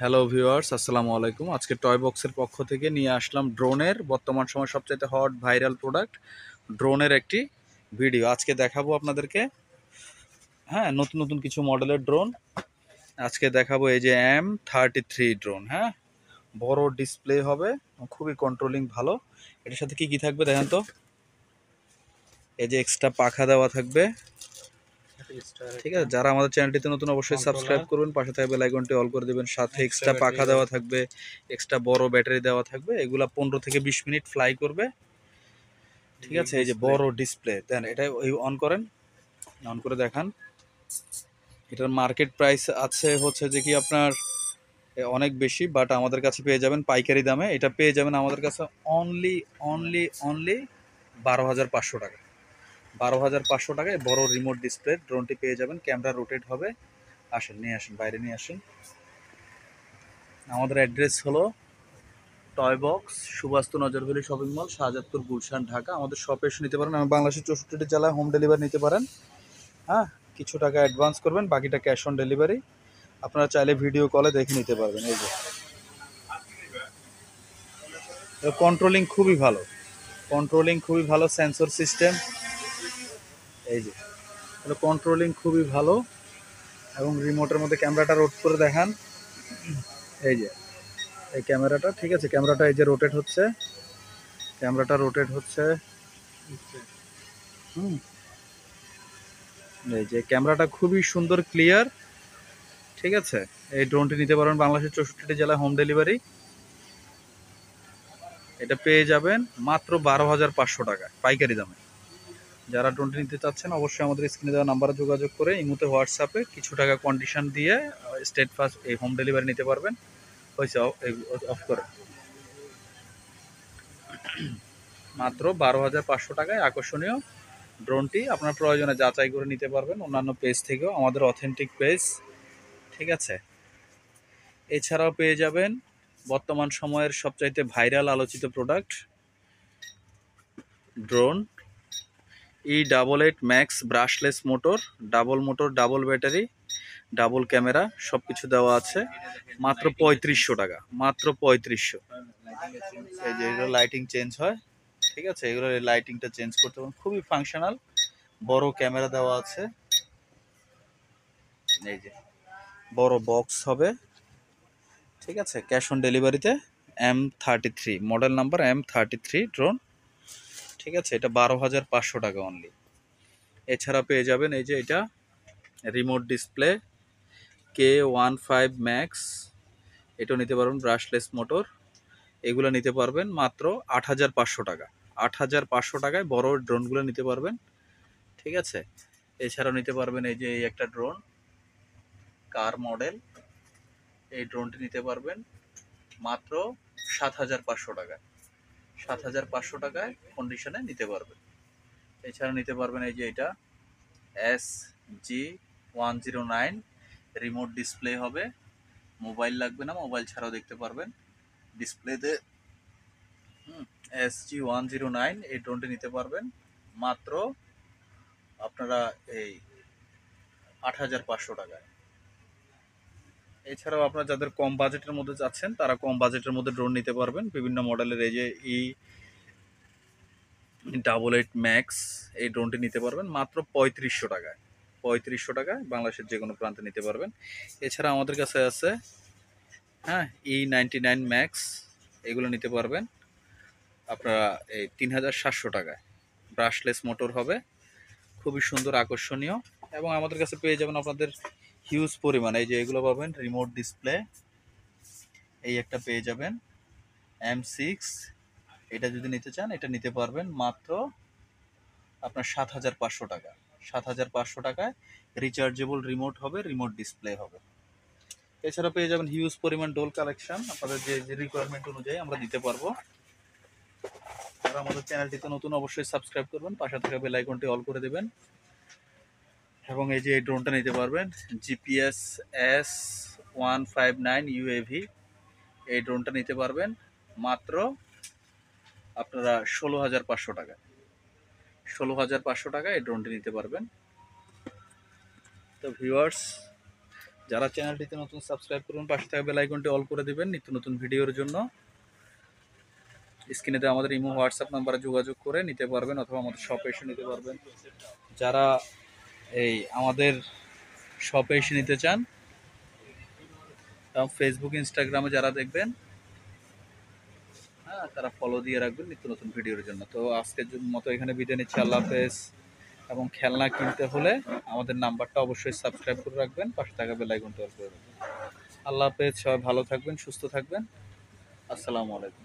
Hello viewers, আসসালামু আলাইকুম। আজকে টয় বক্সের পক্ষ থেকে নিয়ে আসলাম ড্রোনের বর্তমান সময় সবচাইতে হট ভাইরাল প্রোডাক্ট ড্রোনের একটি ভিডিও। আজকে দেখাবো আপনাদেরকে হ্যাঁ নতুন নতুন কিছু মডেলের ড্রোন। আজকে দেখাবো এই যে M33 ড্রোন। হ্যাঁ, বড় ডিসপ্লে হবে, খুবই কন্ট্রোলিং ভালো। এটার সাথে কি কি থাকবে দেখেন তো। এই যে এক্সট্রা পাখা দেওয়া থাকবে। ঠিক আছে, যারা আমাদের চ্যানেলটিতে নতুন অবশ্যই সাবস্ক্রাইব করবেন, পাশে থাকবে বেল আইকনটি অল করে দেবেন। সাথে এক্সট্রা পাখা দেওয়া থাকবে, এক্সট্রা বড় ব্যাটারি দেওয়া থাকবে। এগুলা 15 থেকে 20 মিনিট ফ্লাই করবে। ঠিক আছে, এই যে বড় ডিসপ্লে দেন, এটা ওই অন করেন, অন করে দেখান। এটার মার্কেট প্রাইস আছে হচ্ছে যে কি আপনার অনেক বেশি, বাট আমাদের কাছে পেয়ে যাবেন পাইকারি দামে। এটা পেয়ে যাবেন আমাদের কাছে অনলি অনলি অনলি 12,500 টাকা। 12,500 টাকায় বড় রিমোট ডিসপ্লে ড্রোনটি পেয়ে যাবেন। ক্যামেরা রোটেট হবে। আসেন, নিয়ে আসেন, বাইরে নিয়ে আসেন। আমাদের অ্যাড্রেস হলো toy box, Subastu Nazar Valley shopping mall, Shahjadpur, Gulshan, Dhaka. আমাদের শপে এসে নিতে পারেন। আমি বাংলাদেশের 64টি জেলায় হোম ডেলিভারি নিতে পারেন। হ্যাঁ, কিছু টাকা অ্যাডভান্স করবেন, বাকিটা ক্যাশ অন ডেলিভারি। আপনারা চাইলে ভিডিও কলে দেখে নিতে পারবেন। এই যে কন্ট্রোলিং খুবই ভালো, কন্ট্রোলিং খুবই ভালো, সেন্সর সিস্টেম। এই যে কন্ট্রোলিং খুবই ভালো, এবং রিমোটের মধ্যে ক্যামেরাটা রোট করে দেখান। এই যে এই ক্যামেরাটা, ঠিক আছে, ক্যামেরাটা এই যে রোটেট হচ্ছে, ক্যামেরাটা রোটেট হচ্ছে। হুম, এই যে ক্যামেরাটা খুবই সুন্দর, ক্লিয়ার। ঠিক আছে, এই ড্রোনটি নিতে পারবেন বাংলাদেশের 64টি জেলায় হোম ডেলিভারি। এটা পেয়ে যাবেন মাত্র 12,500 টাকা পাইকারি দামে। যারা ড্রোনটি নিতে চাচ্ছেন অবশ্যই আমাদের স্ক্রিনে দেওয়া নাম্বারে যোগাযোগ করে ইমোতে হোয়াটসঅ্যাপে কিছু টাকা কন্ডিশন দিয়ে স্টেট ফার্স্ট এই হোম ডেলিভারি নিতে পারবেন। হয়েছে, অফ করে। মাত্র 12,500 টাকায় আকর্ষণীয় ড্রোনটি আপনার প্রয়োজনে যাচাই করে নিতে পারবেন অন্যান্য পেজ থেকেও, আমাদের অথেন্টিক পেজ। ঠিক আছে, এছাড়াও পেয়ে যাবেন বর্তমান সময়ের সবচাইতে ভাইরাল আলোচিত product drone E88 max brushless motor, double battery, double camera, সব কিছু দেওয়া আছে। মাত্র 3500 টাকা, মাত্র 3500। এই যে এগুলো লাইটিং চেঞ্জ হয়। ঠিক আছে, এগুলো লাইটিংটা চেঞ্জ করতে পারেন, খুবই ফাংশনাল। বড় ক্যামেরা দেওয়া আছে। এই যে বড় বক্স হবে। ঠিক আছে, ক্যাশ অন ডেলিভারিতে। M33 model number, M33 drone. ঠিক আছে, এটা 12,500 টাকা অনলি। এছাড়া পেয়ে যাবেন এই যে এটা রিমোট ডিসপ্লে K15 ম্যাক্স, এটাও নিতে পারবেন, ব্রাশলেস মোটর। এগুলো নিতে পারবেন মাত্র 8,500 টাকা। 8,500 টাকায় বড় ড্রোনগুলো নিতে পারবেন। ঠিক আছে, এছাড়াও নিতে পারবেন এই যে এই একটা ড্রোন কার মডেল, এই ড্রোনটি নিতে পারবেন মাত্র 7,500 টাকায়। 7,500 টাকায় কন্ডিশনে নিতে পারবেন। এছাড়া নিতে পারবেন এই যে এটা SG109, রিমোট ডিসপ্লে হবে, মোবাইল লাগবে না, মোবাইল ছাড়াও দেখতে পারবেন ডিসপ্লেতে। SG109 এই ড্রোনটি নিতে পারবেন মাত্র আপনারা এই 8,500 টাকায়। এছাড়াও আপনারা যাদের কম বাজেটের মধ্যে যাচ্ছেন তারা কম বাজেটের মধ্যে ড্রোন নিতে পারবেন বিভিন্ন মডেলের। এই যে E88 ম্যাক্স, এই ড্রোনটি নিতে পারবেন মাত্র 3500 টাকায়। 3500 টাকায় বাংলাদেশের যে কোনো প্রান্তে নিতে পারবেন। এছাড়া আমাদের কাছে আছে হ্যাঁ E99 ম্যাক্স, এগুলো নিতে পারবেন আপনারা এই 3,700 টাকায়। ব্রাশলেস মোটর হবে, খুবই সুন্দর, আকর্ষণীয়। এবং আমাদের কাছে পেয়ে যাবেন আপনাদের হিউজ পরিমাণ এই যে এগুলো পাবেন রিমোট ডিসপ্লে। এই একটা পেয়ে যাবেন M6, এটা যদি নিতে চান এটা নিতে পারবেন মাত্র আপনার 7,500 টাকা। 7,500 টাকায় রিচার্জেবল রিমোট হবে, রিমোট ডিসপ্লে হবে। এছাড়া পেয়ে যাবেন হিউজ পরিমাণ ডোল কালেকশন, আপনাদের যে রিকোয়ারমেন্ট অনুযায়ী আমরা দিতে পারবো। আর আমাদের চ্যানেলটিতে নতুন অবশ্যই সাবস্ক্রাইব করবেন, পাশে থাকা বেল আইকনটি অল করে দেবেন। এবং এই যে এই ড্রোনটা নিতে পারবেন GPS S159 UAV, এই ড্রোনটা নিতে পারবেন মাত্র আপনারা 16,500 টাকায়। 16,500 টাকায় এই ড্রোনটি নিতে পারবেন। তো ভিউয়ার্স, যারা চ্যানেলটিতে নতুন সাবস্ক্রাইব করুন, পাশে থাকা বেল আইকনটি অল করে দিবেন নিত্য নতুন ভিডিওর জন্য। স্ক্রিনে দেওয়া আমাদের ইমো হোয়াটসঅ্যাপ নাম্বারে যোগাযোগ করে নিতে পারবেন অথবা আমাদের শপে এসে নিতে পারবেন। যারা এই আমাদের শপে এসে নিতে চান এবং ফেসবুক ইনস্টাগ্রামে যারা দেখবেন, হ্যাঁ, তারা ফলো দিয়ে রাখবেন নিত্য নতুন ভিডিওর জন্য। তো আজকের মতো এখানে বিদায় নিচ্ছি, আল্লাহ হাফেজ। এবং খেলনা কিনতে হলে আমাদের নাম্বারটা অবশ্যই সাবস্ক্রাইব করে রাখবেন, পাশে থাকা বেল আইকনটি অল করে রাখবেন। আল্লাহ হাফেজ, সবাই ভালো থাকবেন, সুস্থ থাকবেন। আসসালামু আলাইকুম।